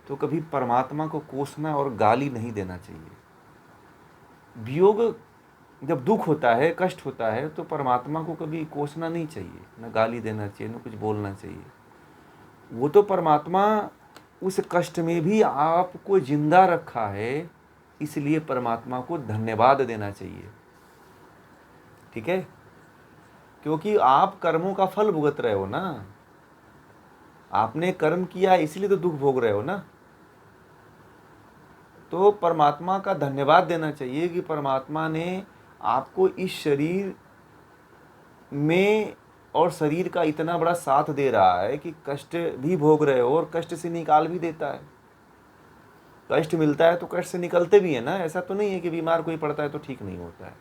तो कभी परमात्मा को कोसना और गाली नहीं देना चाहिए। वियोग जब दुख होता है, कष्ट होता है, तो परमात्मा को कभी कोसना नहीं चाहिए, न गाली देना चाहिए, न कुछ बोलना चाहिए। वो तो परमात्मा उस कष्ट में भी आपको जिंदा रखा है, इसलिए परमात्मा को धन्यवाद देना चाहिए। ठीक है, क्योंकि आप कर्मों का फल भुगत रहे हो ना, आपने कर्म किया इसलिए तो दुख भोग रहे हो ना। तो परमात्मा का धन्यवाद देना चाहिए कि परमात्मा ने आपको इस शरीर में और शरीर का इतना बड़ा साथ दे रहा है कि कष्ट भी भोग रहे हो और कष्ट से निकाल भी देता है। कष्ट मिलता है तो कष्ट से निकलते भी है ना, ऐसा तो नहीं है कि बीमार कोई पड़ता है तो ठीक नहीं होता है।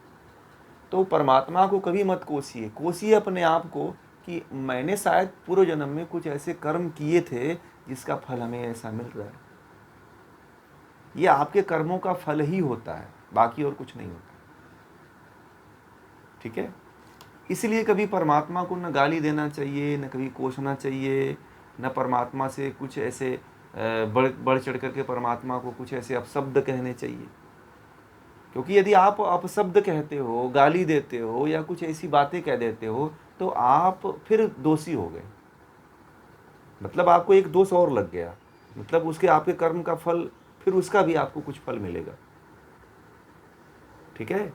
तो परमात्मा को कभी मत कोसिए, कोसिए अपने आप को कि मैंने शायद पूर्व जन्म में कुछ ऐसे कर्म किए थे जिसका फल हमें ऐसा मिल रहा है। ये आपके कर्मों का फल ही होता है, बाकी और कुछ नहीं होता। ठीक है, इसलिए कभी परमात्मा को न गाली देना चाहिए, न कभी कोसना चाहिए, न परमात्मा से कुछ ऐसे बढ़ चढ़ करके परमात्मा को कुछ ऐसे अपशब्द कहने चाहिए। क्योंकि यदि आप अपशब्द कहते हो, गाली देते हो या कुछ ऐसी बातें कह देते हो तो आप फिर दोषी हो गए, मतलब आपको एक दोष और लग गया, मतलब उसके आपके कर्म का फल फिर उसका भी आपको कुछ फल मिलेगा। ठीक है,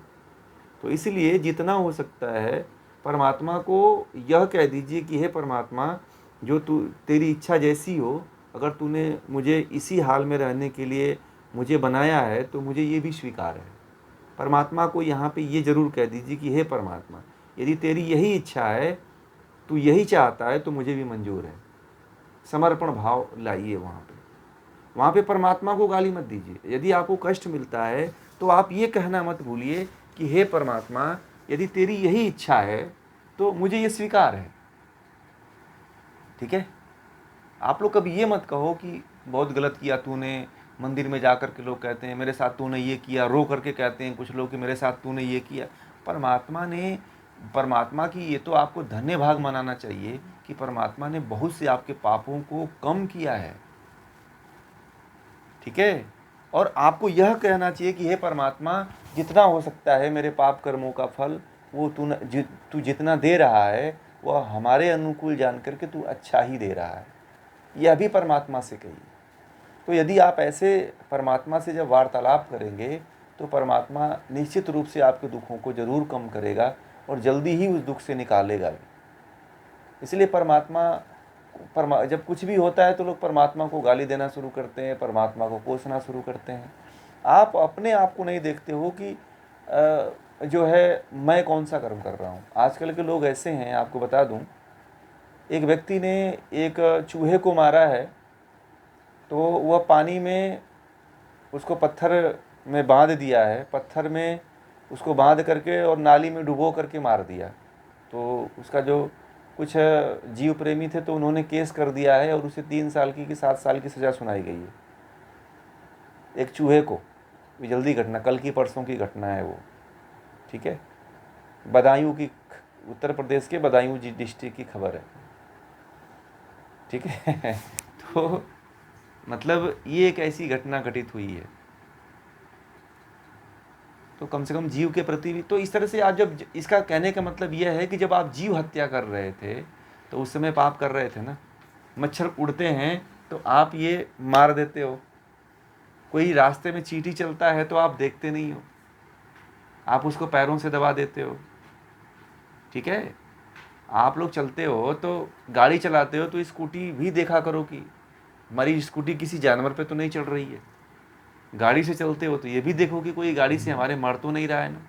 तो इसलिए जितना हो सकता है परमात्मा को यह कह दीजिए कि हे परमात्मा, जो तू तेरी इच्छा जैसी हो, अगर तूने मुझे इसी हाल में रहने के लिए मुझे बनाया है तो मुझे ये भी स्वीकार है। परमात्मा को यहाँ पे ये जरूर कह दीजिए कि हे परमात्मा, यदि तेरी यही इच्छा है, तू यही चाहता है तो मुझे भी मंजूर है। समर्पण भाव लाइए वहाँ पे परमात्मा को गाली मत दीजिए। यदि आपको कष्ट मिलता है तो आप ये कहना मत भूलिए कि हे परमात्मा, यदि तेरी यही इच्छा है तो मुझे ये स्वीकार है। ठीक है, आप लोग कभी ये मत कहो कि बहुत गलत किया तूने, मंदिर में जा कर के लोग कहते हैं मेरे साथ तूने ये किया, रो करके कहते हैं कुछ लोग कि मेरे साथ तूने ये किया। परमात्मा की ये तो आपको धन्य भाग मनाना चाहिए कि परमात्मा ने बहुत से आपके पापों को कम किया है। ठीक है, और आपको यह कहना चाहिए कि हे परमात्मा, जितना हो सकता है मेरे पाप कर्मों का फल वो तू जितना दे रहा है वह हमारे अनुकूल जान करके तू अच्छा ही दे रहा है, यह भी परमात्मा से कहिए। तो यदि आप ऐसे परमात्मा से जब वार्तालाप करेंगे तो परमात्मा निश्चित रूप से आपके दुखों को जरूर कम करेगा और जल्दी ही उस दुख से निकालेगा भी। इसलिए जब कुछ भी होता है तो लोग परमात्मा को गाली देना शुरू करते हैं, परमात्मा को कोसना शुरू करते हैं। आप अपने आप को नहीं देखते हो कि जो है मैं कौन सा कर्म कर रहा हूँ। आजकल के लोग ऐसे हैं, आपको बता दूँ, एक व्यक्ति ने एक चूहे को मारा है तो वह पानी में उसको पत्थर में बांध दिया है, पत्थर में उसको बांध करके और नाली में डुबो करके मार दिया। तो उसका जो कुछ जीव प्रेमी थे तो उन्होंने केस कर दिया है और उसे 3 साल की 7 साल की सज़ा सुनाई गई है एक चूहे को। जल्दी घटना, कल की परसों की घटना है वो। ठीक है, बदायूं की, उत्तर प्रदेश के बदायूं डिस्ट्रिक्ट की खबर है। ठीक है तो मतलब ये एक ऐसी घटना घटित हुई है। तो कम से कम जीव के प्रति भी तो इस तरह से आप जब, इसका कहने का मतलब यह है कि जब आप जीव हत्या कर रहे थे तो उस समय पाप कर रहे थे ना। मच्छर उड़ते हैं तो आप ये मार देते हो, कोई रास्ते में चींटी चलता है तो आप देखते नहीं हो, आप उसको पैरों से दबा देते हो। ठीक है, आप लोग चलते हो तो गाड़ी चलाते हो तो स्कूटी भी देखा करो कि हमारी स्कूटी किसी जानवर पे तो नहीं चढ़ रही है। गाड़ी से चलते हो तो ये भी देखो कि कोई गाड़ी से हमारे मर तो नहीं रहा है ना।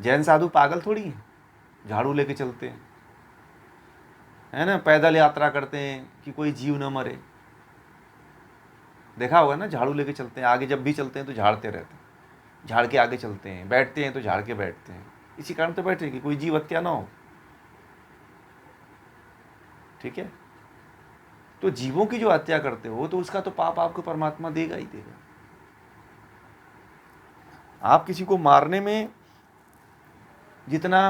जैन साधु पागल थोड़ी है, झाड़ू लेके चलते हैं, है ना, पैदल यात्रा करते हैं कि कोई जीव न मरे। देखा होगा ना, झाड़ू लेके चलते हैं, आगे जब भी चलते हैं तो झाड़ते रहते हैं, झाड़ के आगे चलते हैं, बैठते हैं तो झाड़ के बैठते हैं। इसी कारण तो बैठे कि कोई जीव हत्या ना हो। ठीक है, तो जीवों की जो हत्या करते हो तो उसका तो पाप आपको परमात्मा देगा ही देगा। आप किसी को मारने में जितना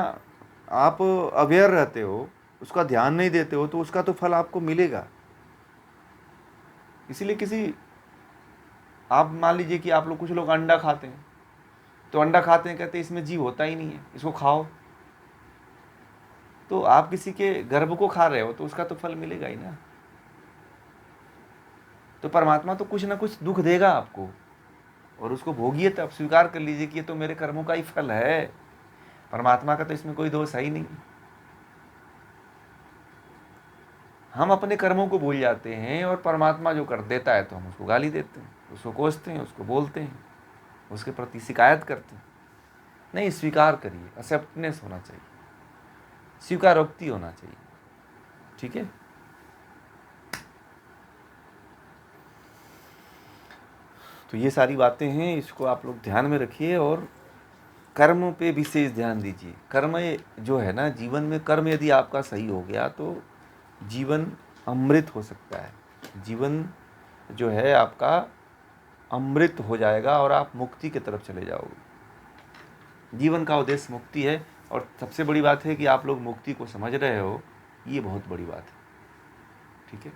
आप अवेयर रहते हो, उसका ध्यान नहीं देते हो, तो उसका तो फल आपको मिलेगा। इसीलिए किसी, आप मान लीजिए कि आप लोग, कुछ लोग अंडा खाते हैं, तो अंडा खाते हैं, कहते हैं इसमें जीव होता ही नहीं है, इसको खाओ। तो आप किसी के गर्भ को खा रहे हो तो उसका तो फल मिलेगा ही ना। तो परमात्मा तो कुछ ना कुछ दुख देगा आपको, और उसको भोगिए, तब स्वीकार कर लीजिए कि ये तो मेरे कर्मों का ही फल है, परमात्मा का तो इसमें कोई दोष है ही नहीं। हम अपने कर्मों को भूल जाते हैं, और परमात्मा जो कर देता है तो हम उसको गाली देते हैं, उसको कोसते हैं, उसको बोलते हैं, उसके प्रति शिकायत करते हैं। नहीं, स्वीकार करिए, एक्सेप्टनेस होना चाहिए, स्वीकारोक्ति होना चाहिए। ठीक है। तो ये सारी बातें हैं, इसको आप लोग ध्यान में रखिए, और कर्म पे विशेष ध्यान दीजिए। कर्म जो है ना, जीवन में कर्म यदि आपका सही हो गया तो जीवन अमृत हो सकता है। जीवन जो है आपका अमृत हो जाएगा, और आप मुक्ति की तरफ चले जाओगे। जीवन का उद्देश्य मुक्ति है, और सबसे बड़ी बात है कि आप लोग मुक्ति को समझ रहे हो, ये बहुत बड़ी बात है। ठीक है।